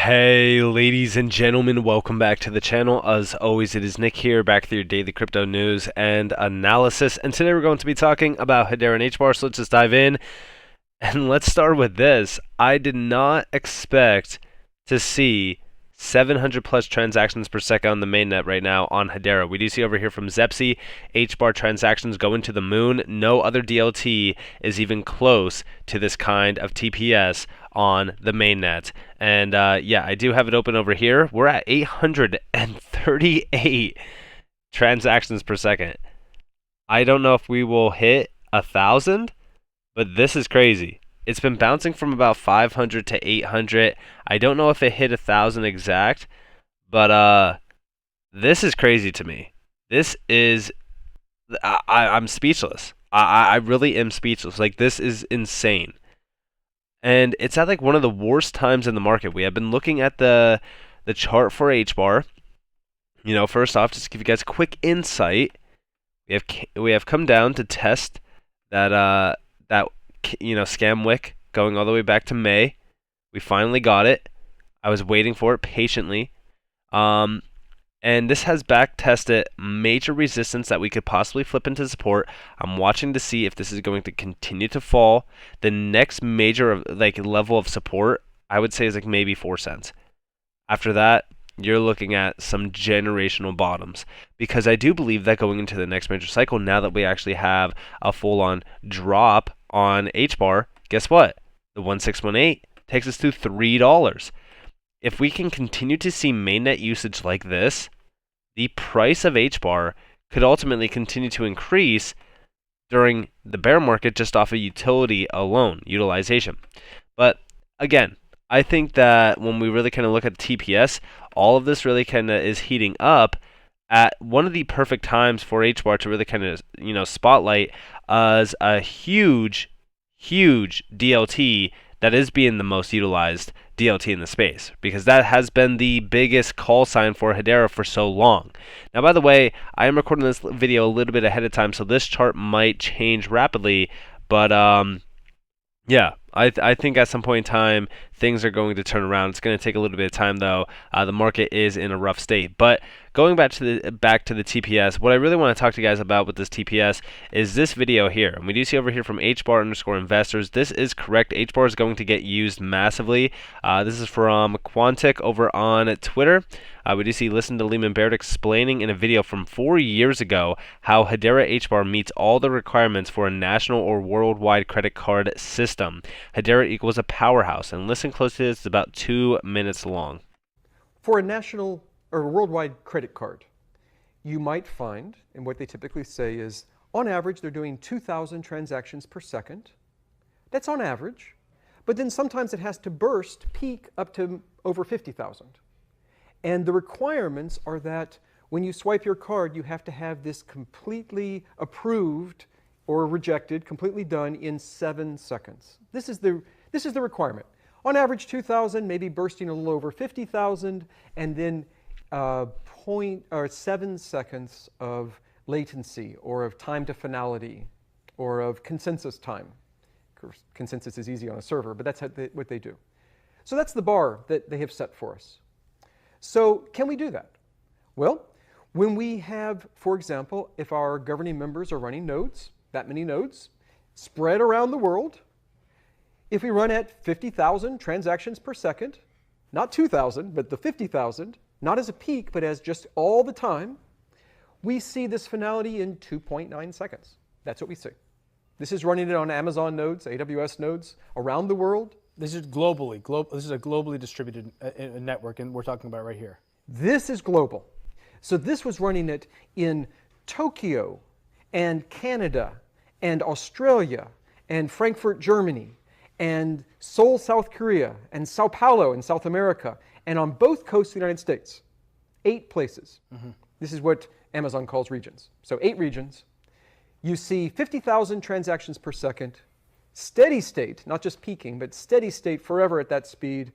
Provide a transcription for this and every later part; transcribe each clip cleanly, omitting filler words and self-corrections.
Hey ladies and gentlemen, welcome back to the channel. As always, it is Nick here, back with your daily crypto news and analysis. And today we're going to be talking about Hedera and Hbar, so let's just dive in. And let's start with this. I did not expect to see 700 plus transactions per second on the mainnet right now on Hedera. We do see over here from Zepsi, Hbar transactions going to the moon. No other DLT is even close to this kind of TPS on the mainnet. And yeah, I do have it open over here. We're at 838 transactions per second. I don't know if we will hit 1,000, but this is crazy. It's been bouncing from about 500 to 800. I don't know if it hit 1,000 exact, but this is crazy to me. This is, I'm speechless. I really am speechless. Like, this is insane. And it's at like one of the worst times in the market. We have been looking at the chart for Hbar. You know, first off, just to give you guys a quick insight, we have come down to test that scam wick going all the way back to May. We finally got it. I was waiting for it patiently. And this has back tested major resistance that we could possibly flip into support. I'm watching to see if this is going to continue to fall. The next major level of support, I would say, is like maybe 4 cents. After that, you're looking at some generational bottoms, because I do believe that going into the next major cycle, now that we actually have a full-on drop on Hbar, guess what? The 1618 takes us to $3. If we can continue to see mainnet usage like this, the price of Hbar could ultimately continue to increase during the bear market just off of utility alone, utilization. But again, I think that when we really kind of look at TPS, all of this really kind of is heating up at one of the perfect times for Hbar to really kind of, spotlight as a huge DLT that is being the most utilized DLT in the space, because that has been the biggest call sign for Hedera for so long. Now, by the way, I am recording this video a little bit ahead of time, so this chart might change rapidly, but yeah, I think at some point in time, things are going to turn around. It's going to take a little bit of time, though. The market is in a rough state. But going back to the TPS, what I really want to talk to you guys about with this TPS is this video here. And we do see over here from Hbar_investors. This is correct. Hbar is going to get used massively. This is from Quantic over on Twitter. We do see listen to Lehman Barrett explaining in a video from 4 years ago how Hedera Hbar meets all the requirements for a national or worldwide credit card system. Hedera equals a powerhouse, and listen closely, it's about 2 minutes long. For a national or worldwide credit card, you might find, and what they typically say is, on average, they're doing 2,000 transactions per second. That's on average. But then sometimes it has to burst, peak up to over 50,000. And the requirements are that when you swipe your card, you have to have this completely approved or rejected, completely done in 7 seconds. This is the requirement. On average, 2,000, maybe bursting a little over 50,000, and then 7 seconds of latency, or of time to finality, or of consensus time. Of course, consensus is easy on a server, but that's what they do. So that's the bar that they have set for us. So can we do that? Well, when we have, for example, if our governing members are running nodes, that many nodes, spread around the world, if we run at 50,000 transactions per second, not 2,000, but the 50,000, not as a peak, but as just all the time, we see this finality in 2.9 seconds. That's what we see. This is running it on Amazon nodes, AWS nodes, around the world. This is globally. This is a globally distributed network, and we're talking about right here. This is global. So this was running it in Tokyo and Canada and Australia and Frankfurt, Germany, and Seoul, South Korea, and Sao Paulo in South America, and on both coasts of the United States. 8 places. Mm-hmm. This is what Amazon calls regions. So 8 regions. You see 50,000 transactions per second, steady state, not just peaking, but steady state forever at that speed,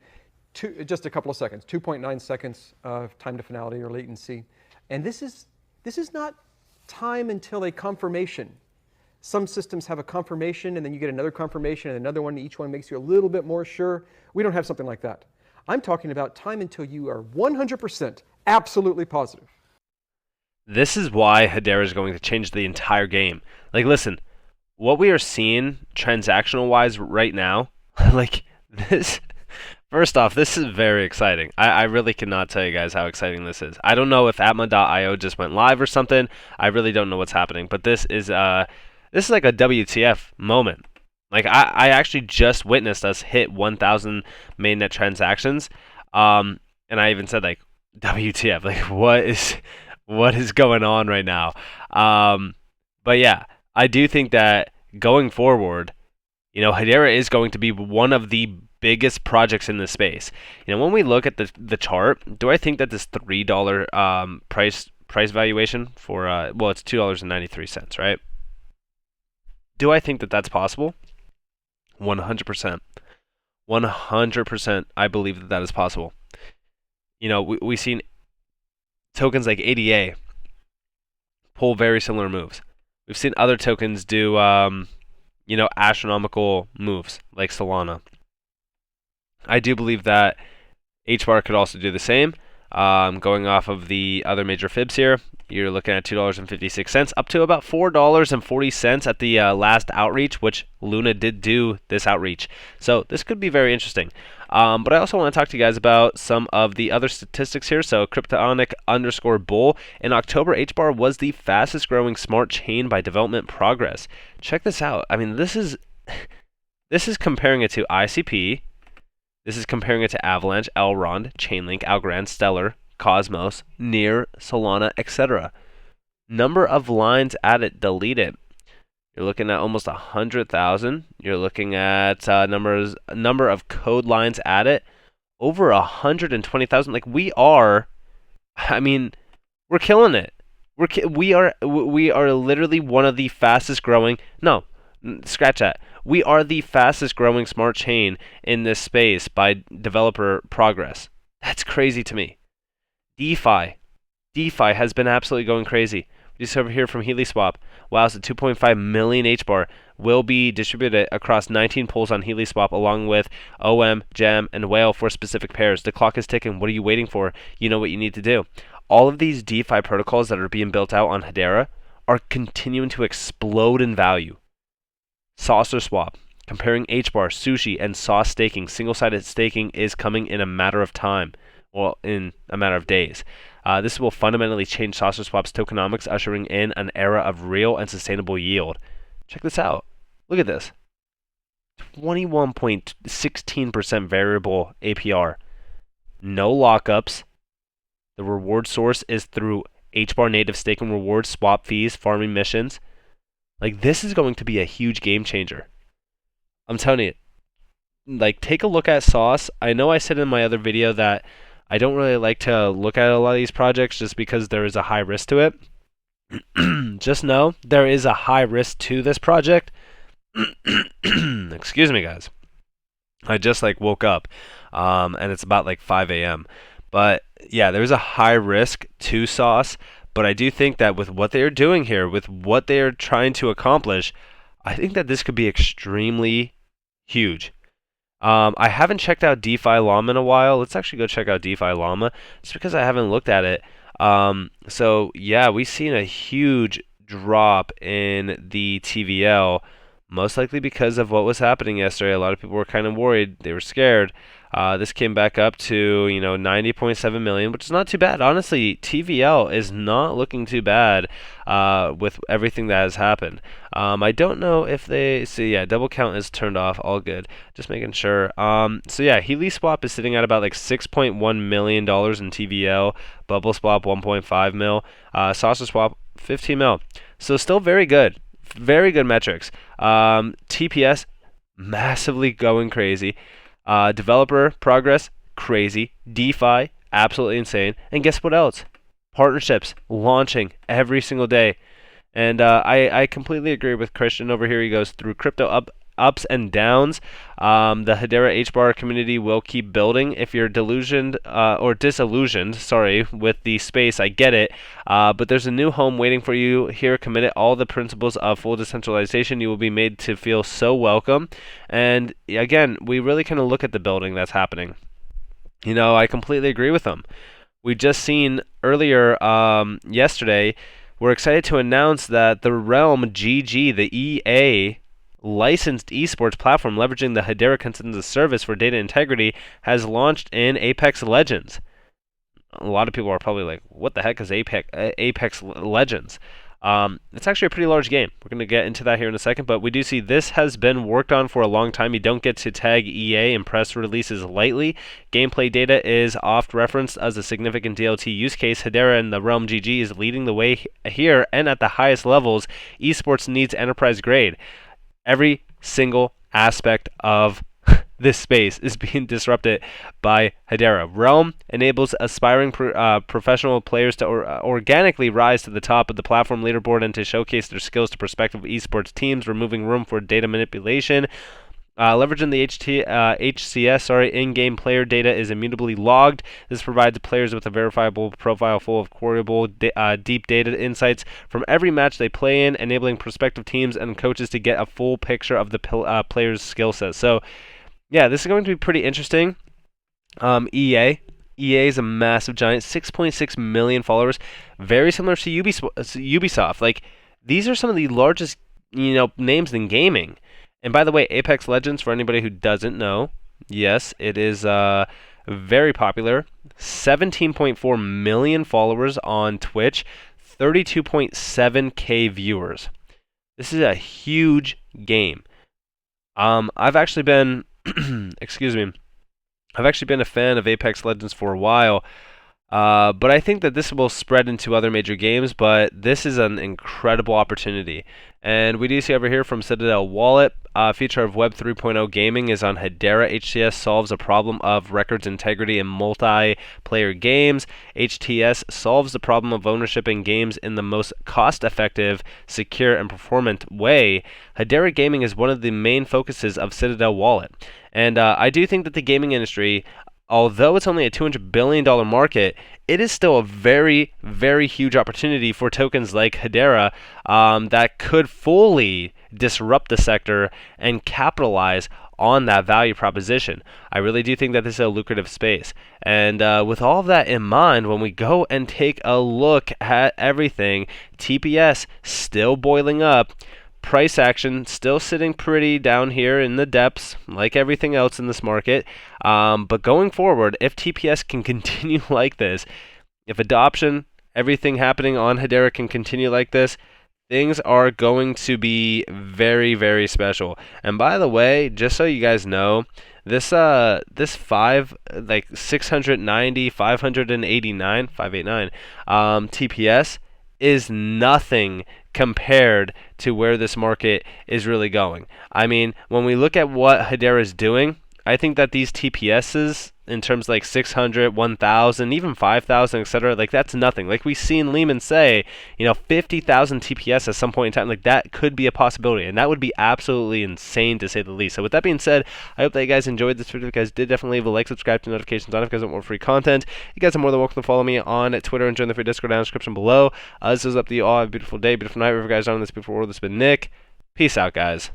just a couple of seconds, 2.9 seconds of time to finality or latency. And this is not time until a confirmation. Some systems have a confirmation, and then you get another confirmation and another one. Each one makes you a little bit more sure. We don't have something like that. I'm talking about time until you are 100% absolutely positive. This is why Hedera is going to change the entire game. Like, listen, what we are seeing transactional wise right now, like this. First off, this is very exciting. I really cannot tell you guys how exciting this is. I don't know if Atma.io just went live or something. I really don't know what's happening, but this is like a WTF moment. Like I actually just witnessed us hit 1,000 mainnet transactions, and I even said like WTF, like what is going on right now? But yeah, I do think that going forward, Hedera is going to be one of the biggest projects in this space. When we look at the chart, do I think that this $3 price valuation for it's $2.93, right? Do I think that that's possible? 100%. 100% I believe that that is possible. We've seen tokens like ADA pull very similar moves. We've seen other tokens do astronomical moves like Solana. I do believe that HBAR could also do the same. Going off of the other major fibs here, you're looking at $2.56 up to about $4.40 at the last outreach, which Luna did do this outreach. So this could be very interesting. But I also want to talk to you guys about some of the other statistics here. So Cryptonic_bull in October, HBAR was the fastest growing smart chain by development progress. Check this out. I mean, this is comparing it to ICP. This is comparing it to Avalanche, Elrond, Chainlink, Algorand, Stellar, Cosmos, Near, Solana, etc. Number of lines added, deleted. You're looking at almost 100,000. You're looking at number of code lines added, over 120,000. Like we're killing it. We are literally one of the fastest growing. No, scratch that. We are the fastest growing smart chain in this space by developer progress. That's crazy to me. DeFi has been absolutely going crazy. We just over here from HeliSwap. Wow, so 2.5 million HBAR will be distributed across 19 pools on HeliSwap along with OM, Jam, and Whale for specific pairs. The clock is ticking. What are you waiting for? You know what you need to do. All of these DeFi protocols that are being built out on Hedera are continuing to explode in value. Saucer swap, comparing HBAR, Sushi, and Sauce staking. Single-sided staking is coming in a matter of time. Well, in a matter of days. This will fundamentally change Saucer Swap's tokenomics, ushering in an era of real and sustainable yield. Check this out. Look at this. 21.16% variable APR. No lockups. The reward source is through HBAR native staking rewards, swap fees, farming missions. Like, this is going to be a huge game changer. I'm telling you. Like, take a look at Sauce. I know I said in my other video that I don't really like to look at a lot of these projects just because there is a high risk to it. Just know there is a high risk to this project. Excuse me, guys. I just woke up, and it's about 5 a.m. But yeah, there's a high risk to Sauce. But I do think that with what they are doing here, with what they are trying to accomplish, I think that this could be extremely huge. I haven't checked out DeFi Llama in a while. Let's actually go check out DeFi Llama just because I haven't looked at it. So yeah, we've seen a huge drop in the TVL, most likely because of what was happening yesterday. A lot of people were kind of worried. They were scared. This came back up to 90.7 million, which is not too bad. Honestly, TVL is not looking too bad with everything that has happened. I don't know if they see. Yeah, double count is turned off. All good. Just making sure. So yeah, HeliSwap is sitting at about $6.1 million in TVL. Bubble Swap 1.5 mil. Saucer Swap 15 mil. So still very good. Very good metrics. TPS massively going crazy. Developer progress, crazy. DeFi, absolutely insane. And guess what else? Partnerships launching every single day. And I completely agree with Christian over here. He goes through crypto ups and downs. The Hedera HBAR community will keep building. If you're disillusioned with the space, I get it. But there's a new home waiting for you here. Committed all the principles of full decentralization. You will be made to feel so welcome. And again, we really kind of look at the building that's happening. I completely agree with them. We just seen earlier yesterday, we're excited to announce that the Realm GG, the EA licensed esports platform leveraging the Hedera consensus service for data integrity, has launched in Apex Legends. A lot of people are probably like, what the heck is Apex Legends? It's actually a pretty large game. We're going to get into that here in a second, but we do see this has been worked on for a long time. You don't get to tag EA in press releases lightly. Gameplay data is oft referenced as a significant DLT use case. Hedera and the Realm GG is leading the way here, and at the highest levels, esports needs enterprise grade. Every single aspect of this space is being disrupted by Hedera. Realm enables aspiring professional players to organically rise to the top of the platform leaderboard and to showcase their skills to prospective esports teams, removing room for data manipulation. Leveraging the HCS, in-game player data is immutably logged. This provides players with a verifiable profile full of queryable, deep data insights from every match they play in, enabling prospective teams and coaches to get a full picture of the player's skill set. So, yeah, this is going to be pretty interesting. EA is a massive giant, 6.6 million followers, very similar to Ubisoft. Like, these are some of the largest, names in gaming. And by the way, Apex Legends, for anybody who doesn't know, yes, it is very popular. 17.4 million followers on Twitch, 32.7k viewers. This is a huge game. I've actually been, excuse me, I've actually been a fan of Apex Legends for a while. But I think that this will spread into other major games, but this is an incredible opportunity. And we do see over here from Citadel Wallet, feature of Web 3.0 gaming is on Hedera. HCS solves a problem of records integrity in multiplayer games. HTS solves the problem of ownership in games in the most cost-effective, secure, and performant way. Hedera gaming is one of the main focuses of Citadel Wallet. And I do think that the gaming industry, although it's only a $200 billion market, it is still a very, very huge opportunity for tokens like Hedera that could fully disrupt the sector and capitalize on that value proposition. I really do think that this is a lucrative space. And with all of that in mind, when we go and take a look at everything, TPS still boiling up. Price action still sitting pretty down here in the depths, like everything else in this market. But going forward, if TPS can continue like this, if adoption, everything happening on Hedera can continue like this, things are going to be very, very special. And by the way, just so you guys know, this 690, 589, 589 TPS is nothing compared to where this market is really going. I mean, when we look at what Hedera is doing, I think that these TPSs, in terms like 600, 1,000, even 5,000, etc., like that's nothing. Like we've seen Lehman say, 50,000 TPS at some point in time, like that could be a possibility, and that would be absolutely insane to say the least. So with that being said, I hope that you guys enjoyed this video. If you guys did, definitely leave a like, subscribe to notifications on if you guys want more free content. You guys are more than welcome to follow me on Twitter and join the free Discord down in the description below. This is up to you all. Have a beautiful day, beautiful night, wherever you guys are in this beautiful world. This has been Nick. Peace out, guys.